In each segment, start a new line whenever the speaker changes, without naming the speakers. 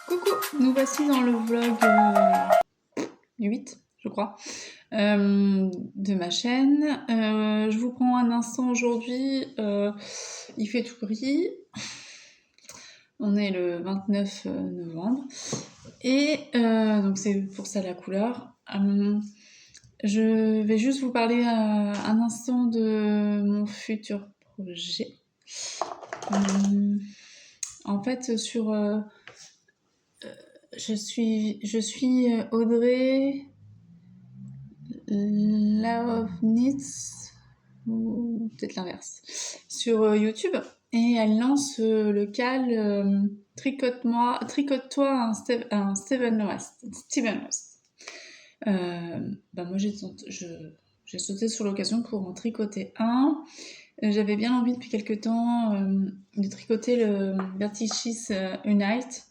Coucou, nous voici dans le vlog 8, je crois, de ma chaîne. Je vous prends un instant aujourd'hui, il fait tout gris. On est le 29 novembre et donc c'est pour ça la couleur. Je vais juste vous parler un instant de mon futur projet. En fait, je suis Audrey Laovnitz, ou peut-être l'inverse, sur YouTube. Et elle lance le cal Tricote-toi un Steven West. Moi j'ai sauté sur l'occasion pour en tricoter un. J'avais bien envie depuis quelques temps de tricoter le Verticis Unite.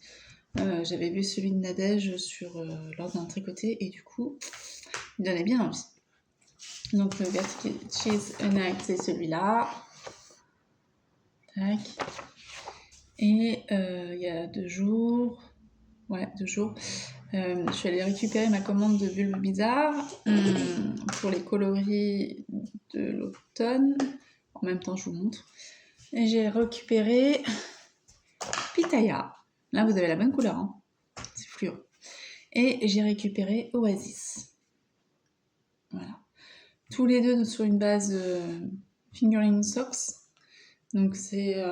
J'avais vu celui de Nadège lors d'un tricoté et du coup, il donnait bien envie. Donc le Verticis Unite, c'est celui-là. Tac. Et il y a 2 jours, je suis allée récupérer ma commande de bulbes bizarres pour les coloris de l'automne. En même temps, je vous montre. Et j'ai récupéré Pitaya. Là, vous avez la bonne couleur, hein. C'est fluo. Et j'ai récupéré Oasis. Voilà. Tous les deux sur une base Fingerling Socks. Donc c'est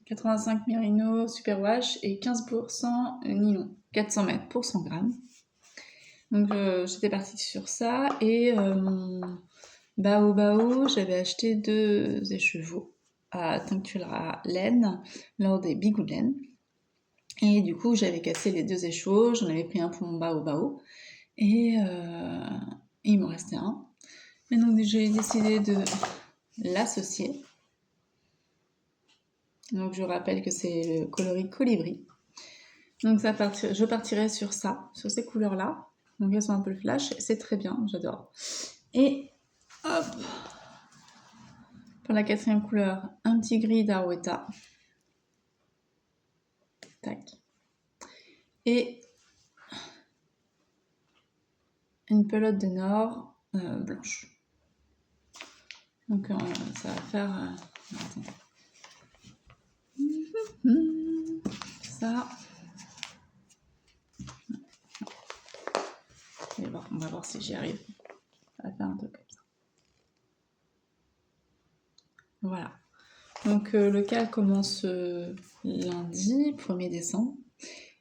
85 Merino Superwash et 15% nylon. 400 mètres pour 100 grammes. Donc j'étais partie sur ça. Et mon Bao, j'avais acheté 2 écheveaux à teinture à laine lors des Bigou de laine. Et du coup, j'avais cassé les 2 écheveaux, j'en avais pris un pour mon Bao. Et il m'en restait un. Et donc j'ai décidé de l'associer. Donc je rappelle que c'est le coloris colibri. Donc je partirai sur ça, sur ces couleurs-là. Donc elles sont un peu flash, c'est très bien, j'adore. Et hop, pour la 4e couleur, un petit gris d'Arouetta. Tac. Et une pelote de Nord blanche. Donc ça va faire... ça. On va voir si j'y arrive. Ça va faire un truc comme ça. Voilà. Donc le cal commence lundi 1er décembre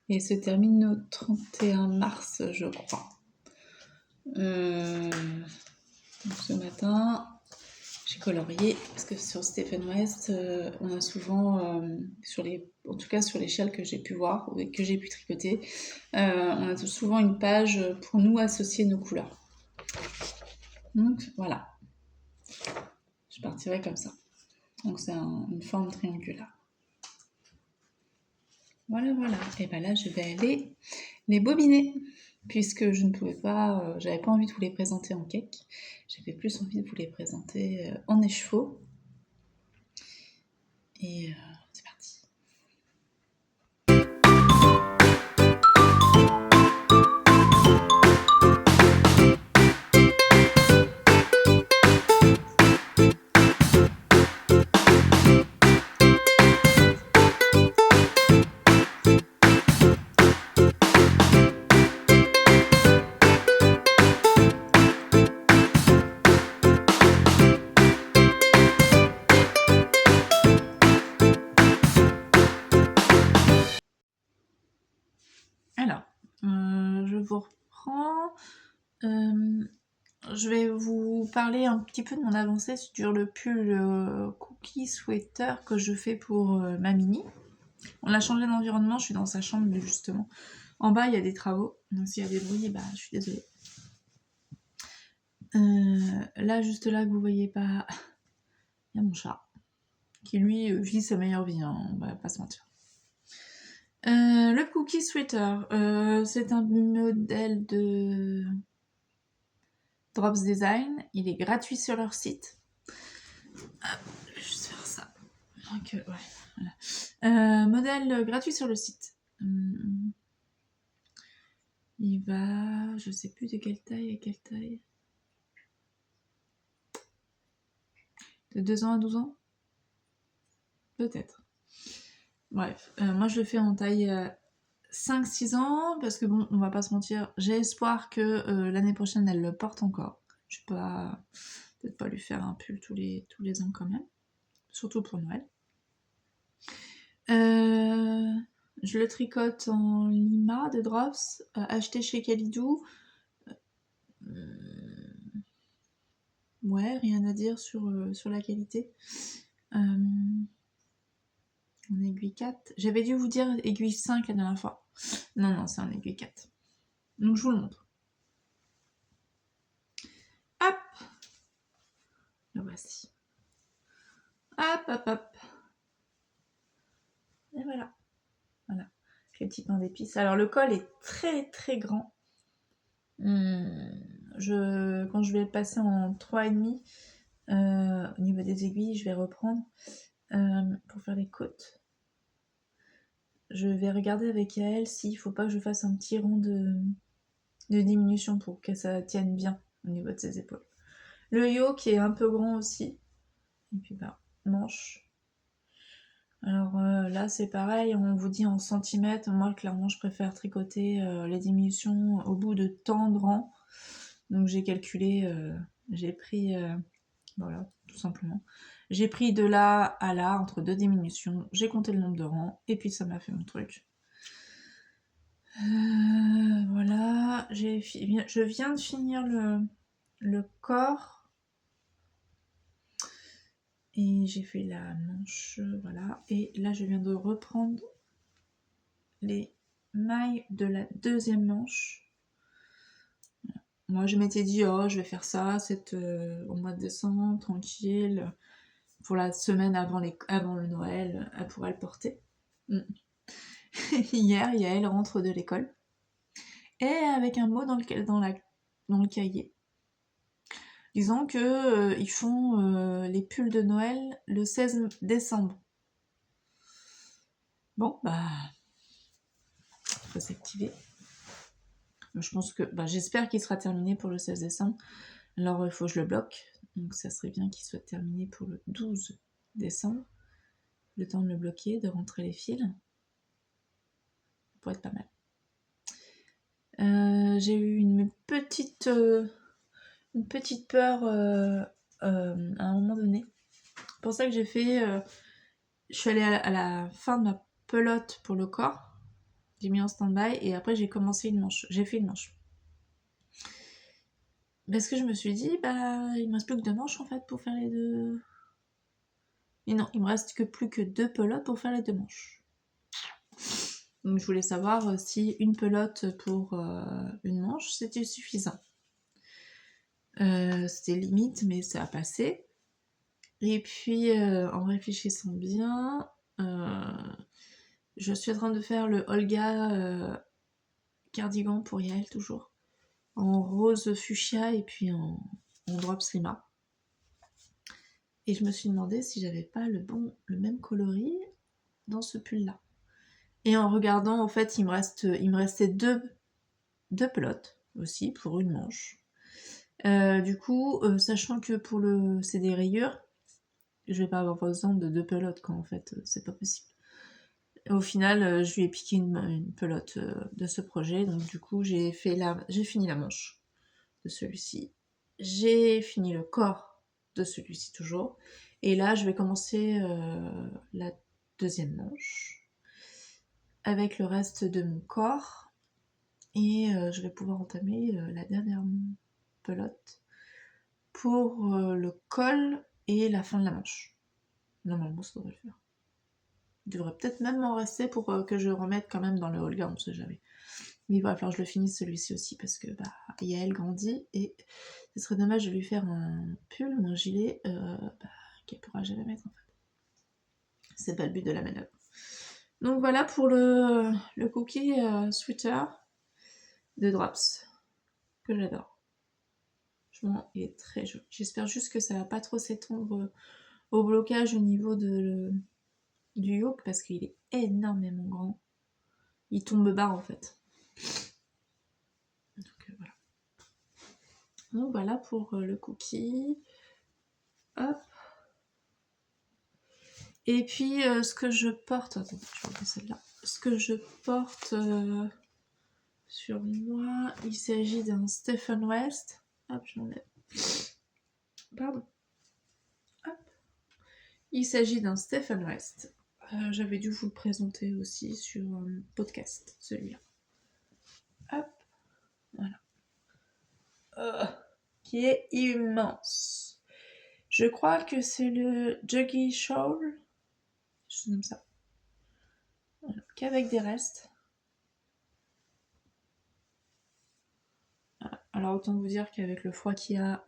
et se termine au 31 mars, je crois. Donc ce matin, j'ai colorié parce que sur Stephen West, on a souvent, en tout cas sur les châles que j'ai pu voir ou que j'ai pu tricoter, on a souvent une page pour nous associer nos couleurs. Donc voilà, je partirai comme ça. Donc c'est une forme triangulaire. Voilà. Et ben là, je vais aller les bobiner, puisque je ne pouvais pas, j'avais pas envie de vous les présenter en cake. J'avais plus envie de vous les présenter en écheveau. Et c'est parti. Alors, je vous reprends. Je vais vous parler un petit peu de mon avancée sur le pull Cookie Sweater que je fais pour ma Mini. On a changé d'environnement, je suis dans sa chambre justement. En bas, il y a des travaux, donc s'il y a des bruits, je suis désolée. Là, juste là, que vous voyez pas, il y a mon chat qui lui vit sa meilleure vie, hein, on va pas se mentir. Le Cookie Sweater, c'est un modèle de Drops Design, il est gratuit sur leur site. Hop, je vais juste faire ça. Donc, voilà. Modèle gratuit sur le site. Il va... Je sais plus de quelle taille à quelle taille. De 2 ans à 12 ans? Peut-être. Bref, moi je le fais en taille 5-6 ans, parce que bon, on va pas se mentir, j'ai espoir que l'année prochaine elle le porte encore. Je vais pas... peut-être pas lui faire un pull tous les ans quand même. Surtout pour Noël. Je le tricote en lima de Drops, acheté chez Kalidou. Ouais, rien à dire sur la qualité. En aiguille 4. J'avais dû vous dire aiguille 5 la dernière fois. Non, c'est en aiguille 4. Donc je vous le montre. Hop! Le voici. Hop. Et voilà. Voilà. Les petits pains d'épices. Alors le col est très très grand. Quand je vais le passer en 3,5, au niveau des aiguilles, je vais reprendre pour faire les côtes. Je vais regarder avec Yael s'il faut pas que je fasse un petit rond de diminution pour que ça tienne bien au niveau de ses épaules. Le yoke est un peu grand aussi. Et puis manche. Alors là c'est pareil, on vous dit en centimètres. Moi clairement je préfère tricoter les diminutions au bout de tant de rangs. Donc j'ai calculé, j'ai pris, voilà, tout simplement. J'ai pris de là à là, entre 2 diminutions, j'ai compté le nombre de rangs, et puis ça m'a fait mon truc. Voilà, je viens de finir le corps. Et j'ai fait la manche, voilà. Et là, je viens de reprendre les mailles de la deuxième manche. Moi, je m'étais dit, oh, je vais faire ça au mois de décembre, tranquille. Pour la semaine avant le Noël, elle pourra le porter. Hier, Yael rentre de l'école. Et avec un mot dans le cahier. Disons que ils font les pulls de Noël le 16 décembre. Bon, faut s'activer. Je pense que, j'espère qu'il sera terminé pour le 16 décembre. Alors, il faut que je le bloque. Donc, ça serait bien qu'il soit terminé pour le 12 décembre. Le temps de le bloquer, de rentrer les fils. Ça pourrait être pas mal. J'ai eu une petite peur à un moment donné. C'est pour ça que j'ai fait... je suis allée à la fin de ma pelote pour le corps. J'ai mis en stand-by et après j'ai commencé une manche. J'ai fait une manche. Parce que je me suis dit, il me reste plus que 2 manches en fait pour faire les 2. Et non, il me reste plus que 2 pelotes pour faire les 2 manches. Donc je voulais savoir si une pelote pour une manche c'était suffisant. C'était limite, mais ça a passé. Et puis en réfléchissant bien, je suis en train de faire le Olga cardigan pour Yael toujours. En rose fuchsia et puis en drops lima. Et je me suis demandé si j'avais pas le même coloris dans ce pull là. Et en regardant, en fait, il me restait deux pelotes aussi pour une manche. Du coup, sachant que c'est des rayures, je vais pas avoir besoin de 2 pelotes quand en fait c'est pas possible. Au final, je lui ai piqué une pelote de ce projet, donc du coup j'ai fini la manche de celui-ci. J'ai fini le corps de celui-ci toujours. Et là, je vais commencer la deuxième manche avec le reste de mon corps. Et je vais pouvoir entamer la dernière pelote pour le col et la fin de la manche. Normalement, ça devrait le faire. Il devrait peut-être même m'en rester pour que je remette quand même dans le Olga, on ne sait jamais. Mais il va falloir que je le finisse celui-ci aussi parce que Yael grandit et ce serait dommage de lui faire un pull ou un gilet qu'elle pourra jamais mettre en fait. C'est pas le but de la manœuvre. Donc voilà pour le cookie sweater de Drops que j'adore. Franchement, il est très joli. J'espère juste que ça va pas trop s'étendre au blocage au niveau du yoke parce qu'il est énormément grand. il tombe bas en fait. Voilà. Donc voilà pour le cookie. Hop. Et puis ce que je porte, attends, je vais enlever celle-là. Ce que je porte sur moi, il s'agit d'un Stephen West. Hop, je l'enlève. Pardon. Hop. Il s'agit d'un Stephen West. J'avais dû vous le présenter aussi sur un podcast, celui-là. Hop, voilà. Qui est immense. Je crois que c'est le Juggy Shawl. Je nomme ça. Voilà. Qu'avec des restes. Voilà. Alors autant vous dire qu'avec le froid qu'il y a,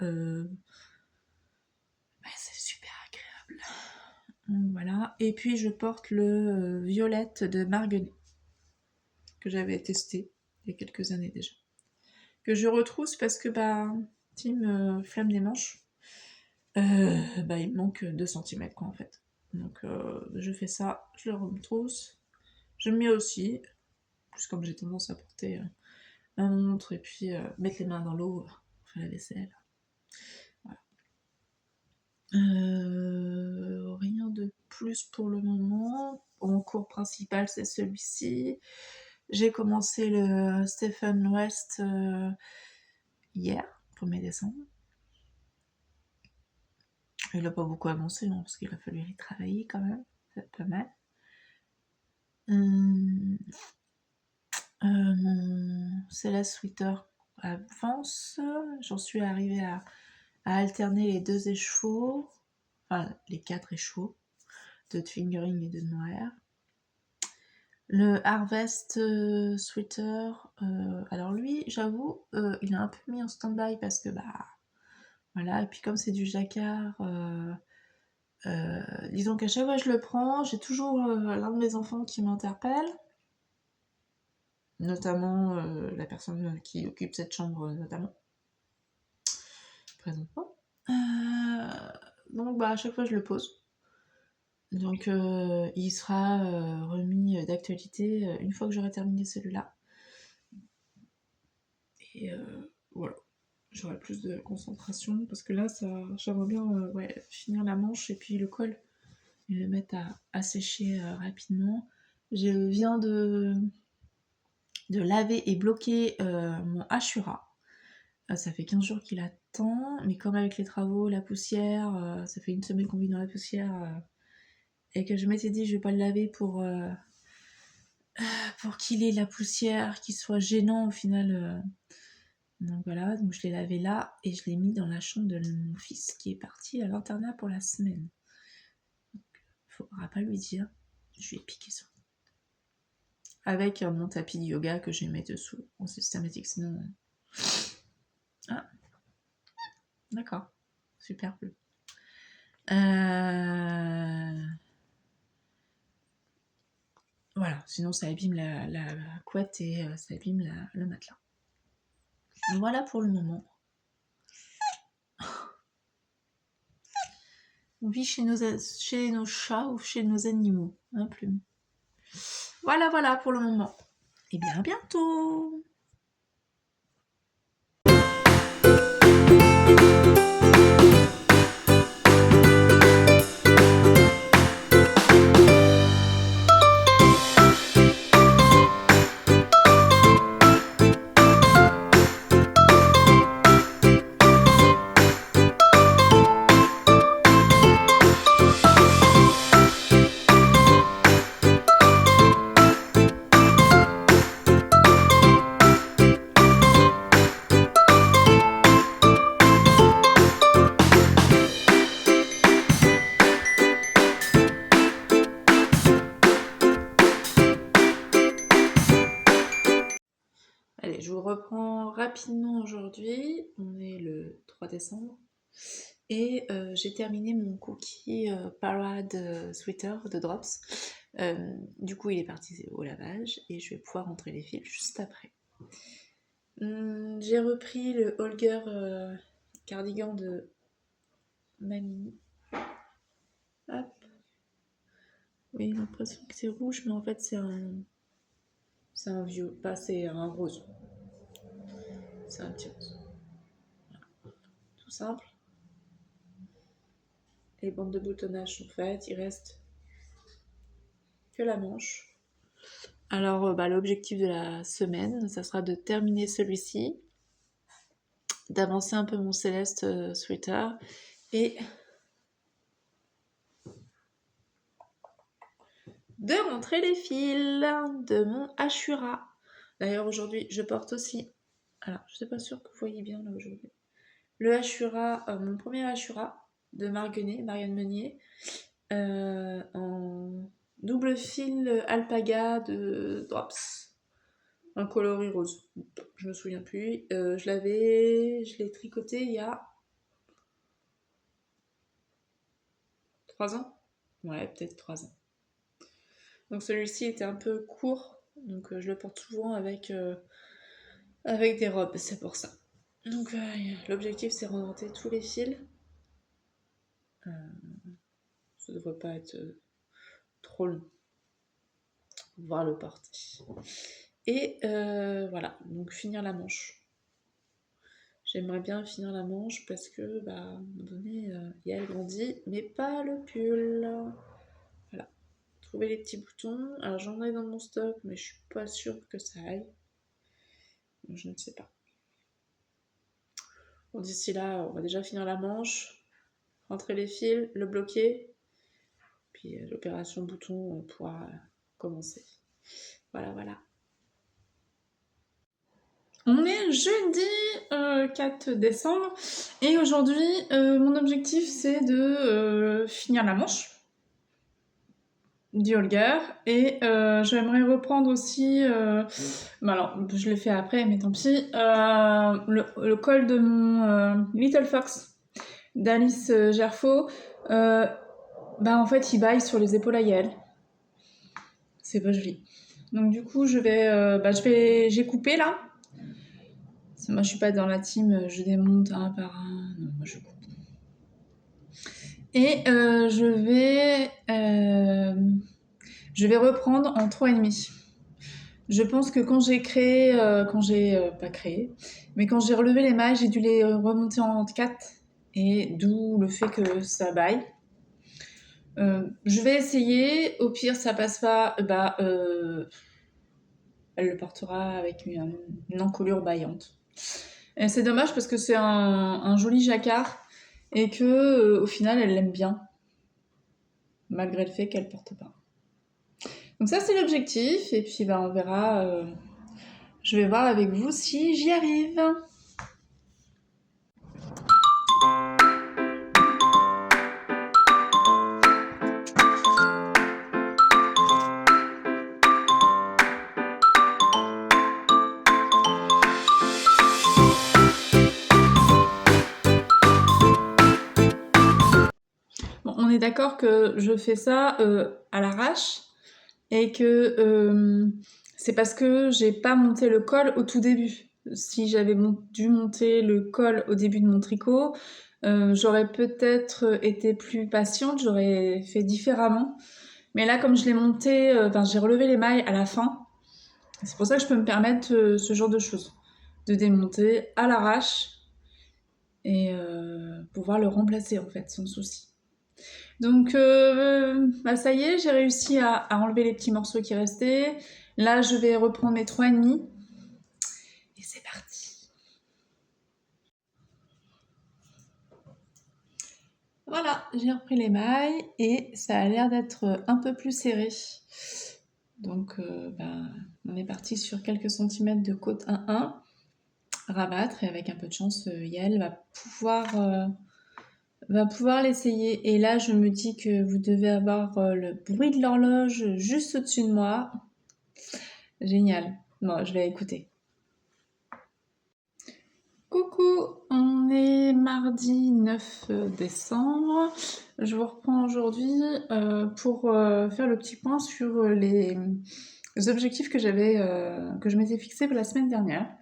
c'est super agréable. Donc voilà. Et puis je porte le Violette de Marguerite que j'avais testé il y a quelques années déjà. Que je retrousse parce que team flamme des manches. Il me manque 2 cm quoi en fait. Donc je fais ça, je le retrousse. Je me mets aussi, plus comme j'ai tendance à porter ma montre et puis mettre les mains dans l'eau, faire la vaisselle. Voilà. Rien de plus pour le moment. Mon cours principal c'est celui-ci. J'ai commencé le Stephen West hier, 1er décembre. Il n'a pas beaucoup avancé, non, parce qu'il a fallu y travailler quand même. C'est pas mal. Mon Celeste Sweater avance. J'en suis arrivée à alterner les 2 échevaux. Enfin, les 4 échevaux de fingering et de noir. Le Harvest Sweater, alors lui, j'avoue, il a un peu mis en stand-by parce que voilà, et puis comme c'est du jacquard, disons qu'à chaque fois que je le prends, j'ai toujours l'un de mes enfants qui m'interpelle, notamment la personne qui occupe cette chambre notamment, présentement. Donc à chaque fois je le pose. Donc il sera remis d'actualité une fois que j'aurai terminé celui-là. Et voilà, j'aurai plus de concentration parce que là j'aimerais bien finir la manche et puis le col et le mettre à sécher rapidement. Je viens de laver et bloquer mon Ashura. Ça fait 15 jours qu'il attend, mais comme avec les travaux, la poussière, ça fait 1 semaine qu'on vit dans la poussière, et que je m'étais dit je vais pas le laver pour qu'il ait la poussière, qu'il soit gênant au final. Donc voilà, donc je l'ai lavé là et je l'ai mis dans la chambre de mon fils qui est parti à l'internat pour la semaine. Il faudra pas lui dire, je lui ai piqué ça. Avec mon tapis de yoga que j'ai mis dessous en systématique, sinon... Ah, d'accord, super bleu. Voilà, sinon ça abîme la couette et ça abîme le matelas. Voilà pour le moment. On vit chez nos chats ou chez nos animaux, hein, Plume. Voilà pour le moment. Et bien à bientôt. Allez, je vous reprends rapidement aujourd'hui. On est le 3 décembre. Et j'ai terminé mon cookie Parade Sweater de Drops. Du coup, il est parti au lavage et je vais pouvoir rentrer les fils juste après. J'ai repris le Holger cardigan de Mamie. Hop. Oui, j'ai l'impression que c'est rouge, mais en fait c'est un C'est un vieux, pas c'est un rose. C'est un petit rose. Voilà. Tout simple. Les bandes de boutonnage sont faites, il reste que la manche. Alors l'objectif de la semaine, ça sera de terminer celui-ci, d'avancer un peu mon Céleste sweater et de montrer les fils de mon Ashura. D'ailleurs aujourd'hui je porte aussi, alors je suis pas sûre que vous voyez bien là aujourd'hui, le Ashura, mon premier Ashura de Marianne Meunier, en double fil alpaga de Drops, un coloris rose, je me souviens plus, je l'ai tricoté il y a 3 ans, ouais peut-être 3 ans. Donc celui-ci était un peu court, donc je le porte souvent avec des robes, c'est pour ça. Donc l'objectif c'est remonter tous les fils. Ça devrait pas être trop long. Voir le porter. Et voilà, donc finir la manche. J'aimerais bien finir la manche parce que, à un moment donné, Yael grandit, mais pas le pull. Voilà. Trouver les petits boutons. Alors j'en ai dans mon stock, mais je suis pas sûre que ça aille. Donc, je ne sais pas. Bon, d'ici là, on va déjà finir la manche, rentrer les fils, le bloquer, puis l'opération bouton pourra commencer. Voilà, voilà. On est jeudi 4 décembre et aujourd'hui mon objectif c'est de finir la manche du Holger et j'aimerais reprendre aussi, alors je l'ai fait après mais tant pis, le col de mon Little Fox d'Alice Gerfaux. En fait il baille sur les épaules à Yael, c'est pas joli. Donc du coup j'ai coupé là. Moi, je suis pas dans la team, je démonte un par un. Non, moi, je coupe. Et je vais reprendre en 3,5. Je pense que quand j'ai pas créé, mais quand j'ai relevé les mailles, j'ai dû les remonter en 4. Et d'où le fait que ça baille. Je vais essayer. Au pire, ça passe pas. Elle le portera avec une encolure baillante. Et c'est dommage parce que c'est un joli jacquard et que au final elle l'aime bien malgré le fait qu'elle porte pas. Donc ça c'est l'objectif et puis on verra. Je vais voir avec vous si j'y arrive. Bon, on est d'accord que je fais ça à l'arrache et que c'est parce que j'ai pas monté le col au tout début. Si j'avais dû monter le col au début de mon tricot, j'aurais peut-être été plus patiente, j'aurais fait différemment. Mais là, comme je l'ai monté, j'ai relevé les mailles à la fin. C'est pour ça que je peux me permettre ce genre de choses. De démonter à l'arrache et pouvoir le remplacer en fait, sans souci. Donc ça y est, j'ai réussi à enlever les petits morceaux qui restaient. Là, je vais reprendre mes 3,5. Et c'est parti. Voilà, j'ai repris les mailles et ça a l'air d'être un peu plus serré. Donc on est parti sur quelques centimètres de côte 1-1. Rabattre et avec un peu de chance, Yael va pouvoir l'essayer. Et là, je me dis que vous devez avoir le bruit de l'horloge juste au-dessus de moi. Génial. Bon, je vais écouter. Coucou, on est mardi 9 décembre. Je vous reprends aujourd'hui pour faire le petit point sur les objectifs que je m'étais fixé pour la semaine dernière.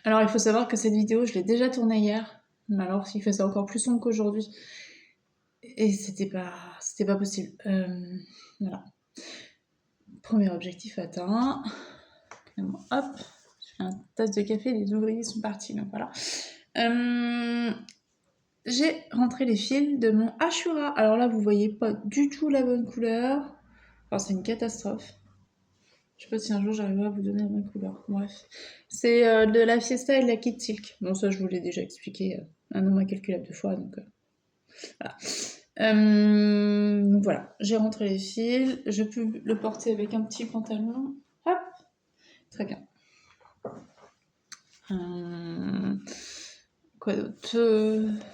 Alors, il faut savoir que cette vidéo, je l'ai déjà tournée hier, mais alors il faisait encore plus sombre qu'aujourd'hui. Et c'était pas possible. Voilà. Premier objectif atteint. Hop, je fais un tasse de café, les ouvriers sont partis, donc voilà. J'ai rentré les fils de mon Ashura. Alors là, vous voyez pas du tout la bonne couleur. Enfin, c'est une catastrophe. Je sais pas si un jour j'arriverai à vous donner la bonne couleur. Bref. C'est de la Fiesta et de la Kid Silk. Bon, ça, je vous l'ai déjà expliqué un nombre incalculable de fois, donc voilà. Donc voilà, j'ai rentré les fils. Je peux le porter avec un petit pantalon. Hop, très bien. Quoi d'autre?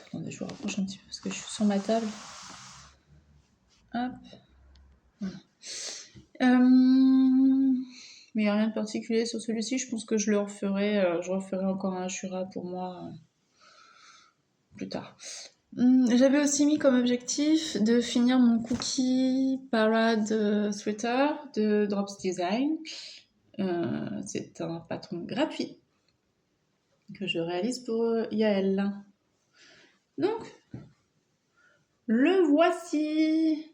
Attendez, je vous rapproche un petit peu parce que je suis sur ma table. Hop. Voilà. Mais il n'y a rien de particulier sur celui-ci. Je pense que je le referai. Je referai encore un Ashura pour moi plus tard. J'avais aussi mis comme objectif de finir mon Cookie Parade Sweater de Drops Design. C'est un patron gratuit que je réalise pour Yael. Donc, le voici.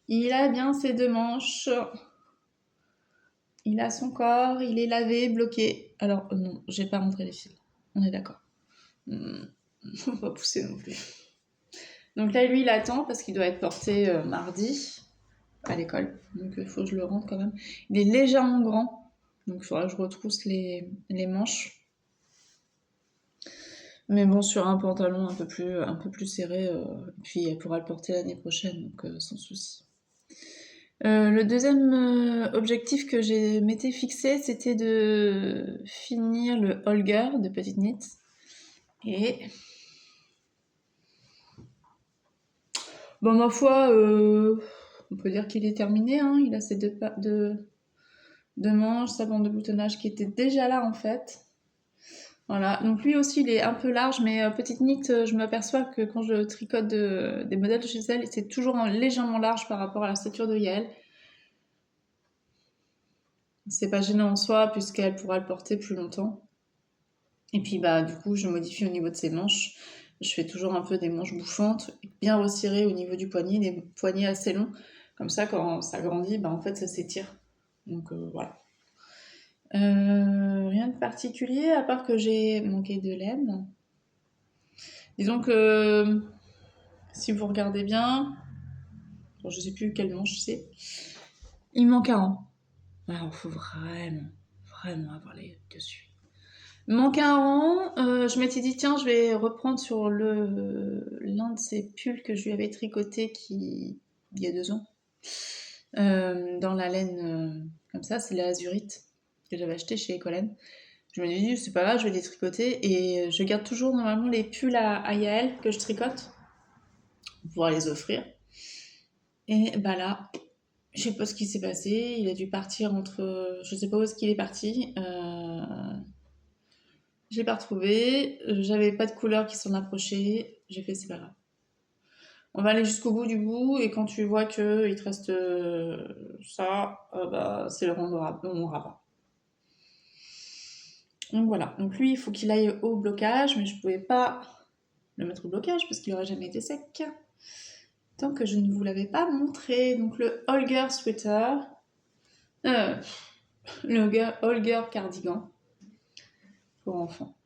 Il a bien ses 2 manches. Il a son corps, il est lavé, bloqué. Alors, non, j'ai pas montré les fils. On est d'accord. Faut pas pousser non plus. Donc là, lui, il attend parce qu'il doit être porté mardi à l'école. Donc il faut que je le rentre quand même. Il est légèrement grand. Donc il faudra que je retrousse les manches. Mais bon, sur un pantalon un peu plus serré, puis elle pourra le porter l'année prochaine, donc sans souci. Le deuxième objectif que j'ai m'étais fixé, c'était de finir le Holger de Petite Knit. Et bon, ma foi, on peut dire qu'il est terminé. Hein. Il a ses deux manches, sa bande de boutonnage qui était déjà là en fait. Voilà, donc lui aussi il est un peu large, mais Petite Knit, je m'aperçois que quand je tricote des modèles de chez elle, c'est toujours légèrement large par rapport à la stature de Yael. C'est pas gênant en soi, puisqu'elle pourra le porter plus longtemps. Et puis bah du coup, je modifie au niveau de ses manches. Je fais toujours un peu des manches bouffantes, bien resserrées au niveau du poignet, des poignets assez longs. Comme ça, quand ça grandit, bah en fait ça s'étire. Donc voilà. Rien de particulier, à part que j'ai manqué de laine. Disons que si vous regardez bien, bon, je sais plus quelle manche c'est, il manque un rang. Alors faut vraiment avoir les dessus. Il manque un rang, je m'étais dit tiens je vais reprendre sur l'un de ces pulls que je lui avais tricoté il y a 2 ans. Dans la laine comme ça, c'est la azurite que j'avais acheté chez Ecolène. Je me suis dit, c'est pas grave, je vais les tricoter. Et je garde toujours normalement les pulls à Yael que je tricote pour pouvoir les offrir. Et bah là, je sais pas ce qui s'est passé. Il a dû partir entre. Je sais pas où est-ce qu'il est parti. Je l'ai pas retrouvé. J'avais pas de couleur qui s'en approchait. J'ai fait, c'est pas grave. On va aller jusqu'au bout du bout. Et quand tu vois qu'il te reste ça, bah, c'est le rang de mon rabat. Donc voilà, donc lui il faut qu'il aille au blocage, mais je pouvais pas le mettre au blocage parce qu'il aurait jamais été sec tant que je ne vous l'avais pas montré. Donc le Holger sweater, le Holger cardigan pour enfants.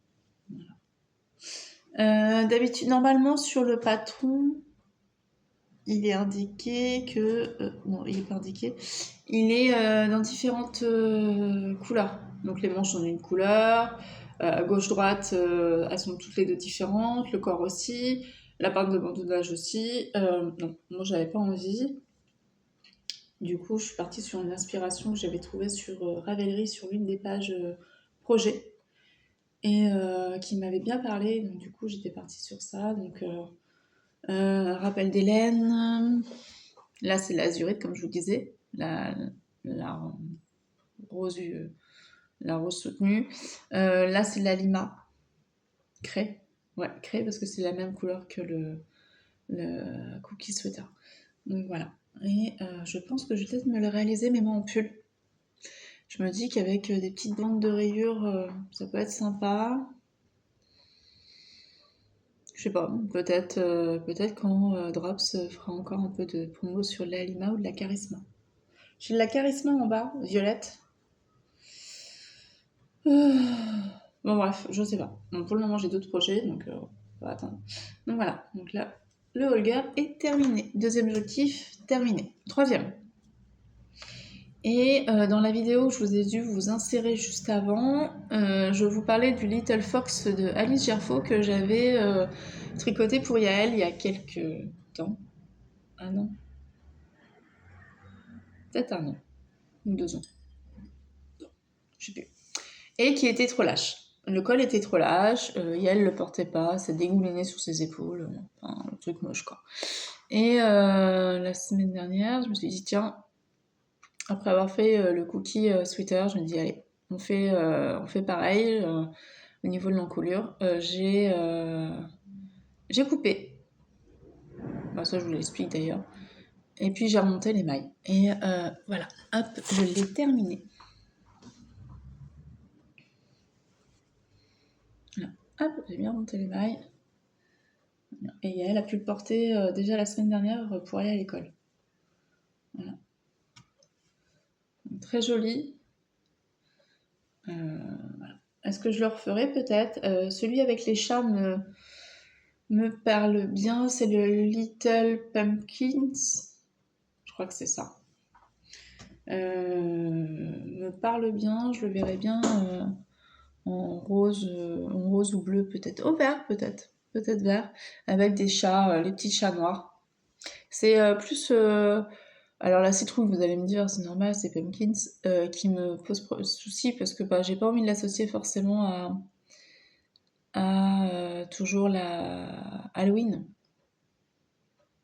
Voilà. D'habitude, normalement sur le patron, il est indiqué que non, il est pas indiqué. Il est dans différentes couleurs. Donc les manches ont une couleur. Gauche-droite, elles sont toutes les deux différentes, le corps aussi, la part de bandonnage aussi. Non, moi j'avais pas envie. Du coup, je suis partie sur une inspiration que j'avais trouvée sur Ravelry, sur l'une des pages projet, et qui m'avait bien parlé. Donc du coup, j'étais partie sur ça. Donc rappel des laines. Là, c'est l'azurite, comme je vous disais, la rose soutenue. Là, c'est la lima. Craie. Ouais, craie parce que c'est la même couleur que le cookie sweater. Donc voilà. Et je pense que je vais peut-être me le réaliser, mais moi en pull. Je me dis qu'avec des petites bandes de rayures, ça peut être sympa. Je sais pas, peut-être quand Drops fera encore un peu de promo sur la lima ou de la charisma. J'ai de la Charisma en bas, violette. Bon bref, je sais pas. Donc, pour le moment j'ai d'autres projets, donc on va attendre. Donc voilà, donc là, le Holger est terminé. Deuxième objectif, terminé. Troisième. Et dans la vidéo que je vous ai dû vous insérer juste avant, je vous parlais du Little Fox de Alice Gerfaux que j'avais tricoté pour Yael il y a quelques temps. Un an. Peut-être un an. Ou 2 ans. Je sais plus. Et qui était trop lâche. Le col était trop lâche, Yael le portait pas, ça dégoulinait sur ses épaules, enfin, un truc moche quoi. Et la semaine dernière, je me suis dit tiens, après avoir fait le cookie sweater, je me dis allez, on fait pareil au niveau de l'encolure. J'ai coupé, bah, ça je vous l'explique d'ailleurs, et puis j'ai remonté les mailles. Et voilà, hop, je l'ai terminé. Voilà. Hop, j'ai bien remonté les mailles. Et Yael a pu le porter déjà la semaine dernière pour aller à l'école. Voilà. Donc, très joli. Voilà. Est-ce que je le referai peut-être celui avec les chats me parle bien, c'est le Little Pumpkins. Je crois que c'est ça. Me parle bien, je le verrai bien en rose ou bleu peut-être. Au vert peut-être. Peut-être vert. Avec des chats, les petits chats noirs. C'est plus... alors la citrouille, vous allez me dire, c'est normal, c'est Pumpkins, qui me pose souci parce que bah, j'ai pas envie de l'associer forcément à toujours la Halloween.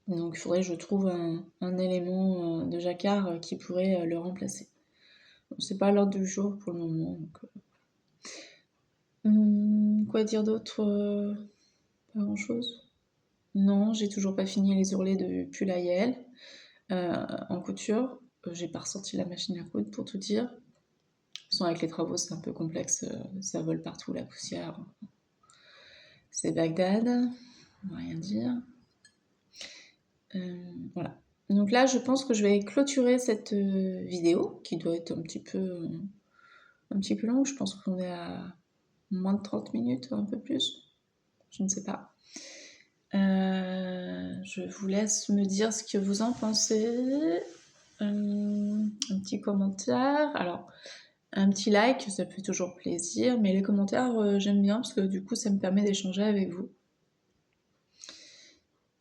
Donc il faudrait que je trouve un élément de jacquard qui pourrait le remplacer. Bon, c'est pas à l'ordre du jour pour le moment. Donc, quoi dire d'autre? Pas grand chose. Non, j'ai toujours pas fini les ourlets de pull à Yael en couture. J'ai pas ressorti la machine à coudre pour tout dire. De toute façon, avec les travaux, c'est un peu complexe. Ça vole partout, la poussière. C'est Bagdad. On va rien dire. Voilà. Donc là, je pense que je vais clôturer cette vidéo, qui doit être un petit peu longue. Je pense qu'on est à moins de 30 minutes, un peu plus. Je ne sais pas. Je vous laisse me dire ce que vous en pensez. Un petit commentaire. Alors, un petit like, ça fait toujours plaisir. Mais les commentaires, j'aime bien parce que du coup, ça me permet d'échanger avec vous.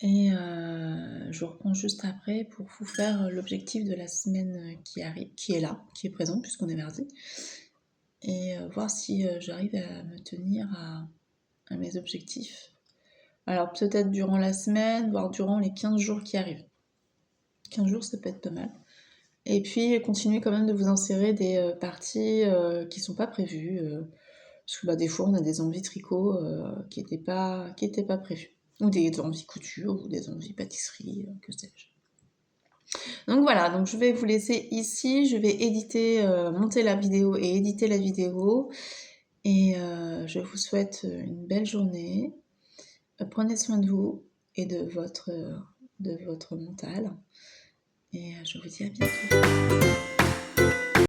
Et je reprends juste après pour vous faire l'objectif de la semaine qui arrive, qui est là, qui est présent puisqu'on est mardi. Et voir si j'arrive à me tenir à mes objectifs. Alors peut-être durant la semaine, voire durant les 15 jours qui arrivent. 15 jours, ça peut être pas mal. Et puis continuer quand même de vous insérer des parties qui sont pas prévues. Parce que bah, des fois, on a des envies tricot qui étaient pas prévues. Ou des envies couture, ou des envies pâtisserie, que sais-je. Donc voilà, donc je vais vous laisser ici. Je vais éditer, monter la vidéo et éditer la vidéo. Et je vous souhaite une belle journée. Prenez soin de vous et de votre mental. Et je vous dis à bientôt.